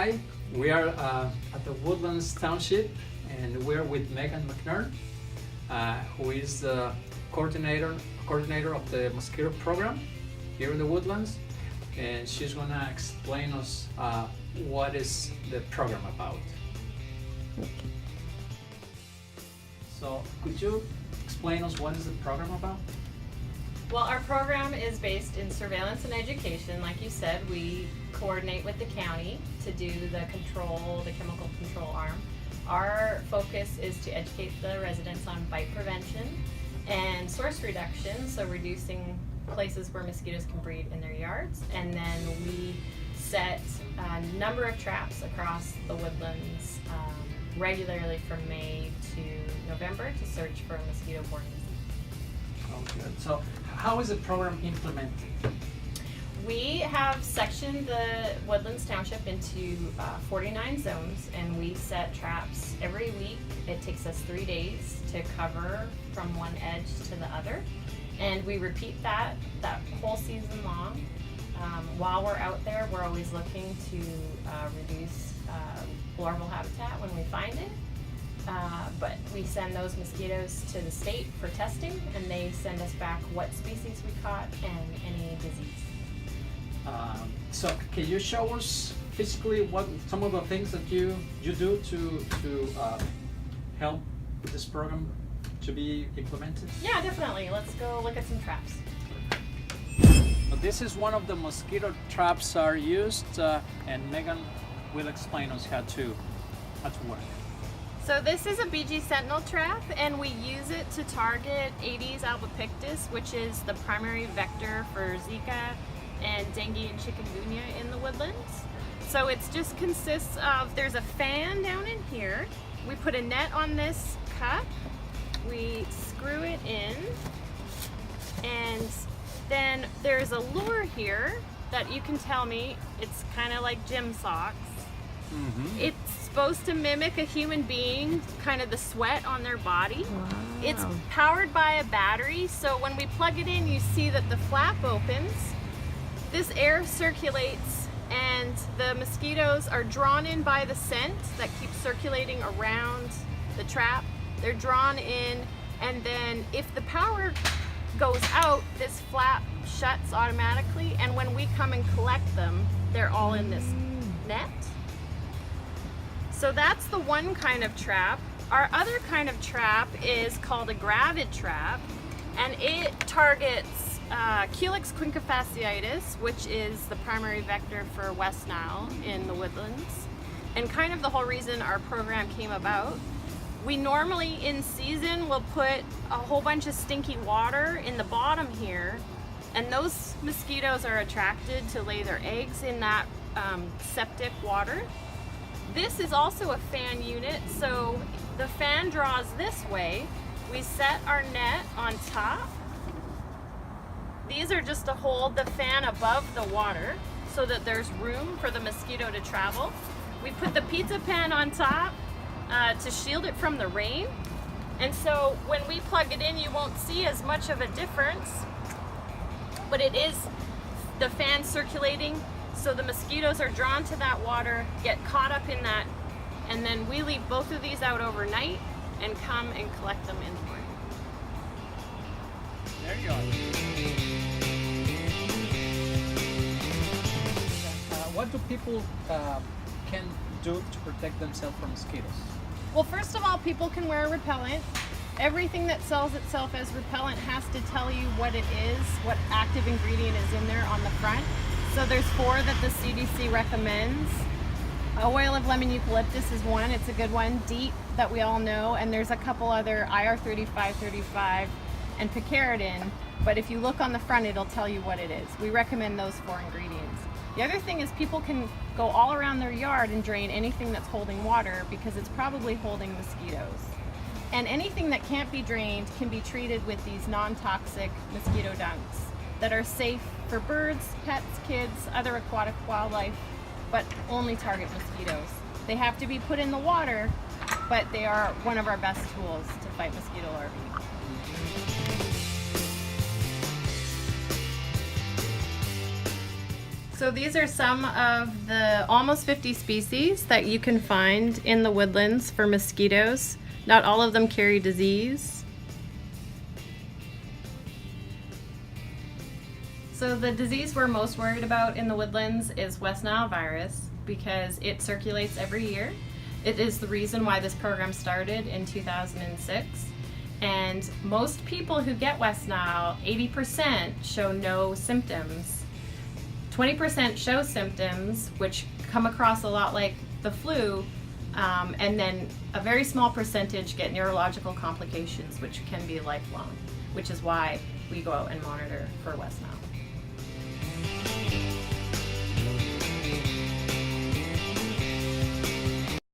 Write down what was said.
Hi, we are at the Woodlands Township, and we're with Megan McNern, who is the coordinator of the Mosquito program here in the Woodlands, and she's gonna explain us what is the program about. So, could you explain us what is the program about? Well, our program is based in surveillance and education. Like you said, we coordinate with the county to do the chemical control arm. Our focus is to educate the residents on bite prevention and source reduction, so reducing places where mosquitoes can breed in their yards. And then we set a number of traps across the Woodlands regularly from May to November to search for mosquito-borne disease. Oh, good. So, how is the program implemented? We have sectioned the Woodlands Township into 49 zones, and we set traps every week. It takes us 3 days to cover from one edge to the other, and we repeat that whole season long. While we're out there, we're always looking to reduce larval habitat when we find it. But we send those mosquitoes to the state for testing, and they send us back what species we caught and any disease. So, can you show us physically what some of the things that you do to help this program to be implemented? Yeah, definitely. Let's go look at some traps. So this is one of the mosquito traps are used, and Megan will explain us how to work. So this is a BG Sentinel trap, and we use it to target Aedes albopictus, which is the primary vector for Zika and dengue and chikungunya in the woodlands. So it just consists of, there's a fan down in here. We put a net on this cup, we screw it in, and then there's a lure here that you can tell me, it's kind of like gym socks. Mm-hmm. It's supposed to mimic a human being, kind of the sweat on their body. Wow. It's powered by a battery, so when we plug it in, you see that the flap opens. This air circulates, and the mosquitoes are drawn in by the scent that keeps circulating around the trap. They're drawn in, and then if the power goes out, this flap shuts automatically, and when we come and collect them, they're all in this net. So that's the one kind of trap. Our other kind of trap is called a gravid trap, and it targets Culex quincafasciitis, which is the primary vector for West Nile in the woodlands, and kind of the whole reason our program came about. We normally in season will put a whole bunch of stinky water in the bottom here, and those mosquitoes are attracted to lay their eggs in that septic water. This is also a fan unit, so the fan draws this way. We set our net on top. These are just to hold the fan above the water so that there's room for the mosquito to travel. We put the pizza pan on top to shield it from the rain. And so when we plug it in, you won't see as much of a difference, but it is the fan circulating, so the mosquitoes are drawn to that water, get caught up in that, and then we leave both of these out overnight and come and collect them in the morning. There you go. What do people can do to protect themselves from mosquitoes? Well, first of all, people can wear a repellent. Everything that sells itself as repellent has to tell you what it is, what active ingredient is in there on the front. So there's 4 that the CDC recommends. Oil of lemon eucalyptus is one, it's a good one. DEET that we all know, and there's a couple other, IR3535 and picaridin. But if you look on the front, it'll tell you what it is. We recommend those 4 ingredients. The other thing is people can go all around their yard and drain anything that's holding water because it's probably holding mosquitoes. And anything that can't be drained can be treated with these non-toxic mosquito dunks that are safe for birds, pets, kids, other aquatic wildlife, but only target mosquitoes. They have to be put in the water, but they are one of our best tools to fight mosquito larvae. So these are some of the almost 50 species that you can find in the woodlands for mosquitoes. Not all of them carry disease. So the disease we're most worried about in the woodlands is West Nile virus because it circulates every year. It is the reason why this program started in 2006. And most people who get West Nile, 80% show no symptoms. 20% show symptoms, which come across a lot like the flu, and then a very small percentage get neurological complications, which can be lifelong, which is why we go out and monitor for West Nile.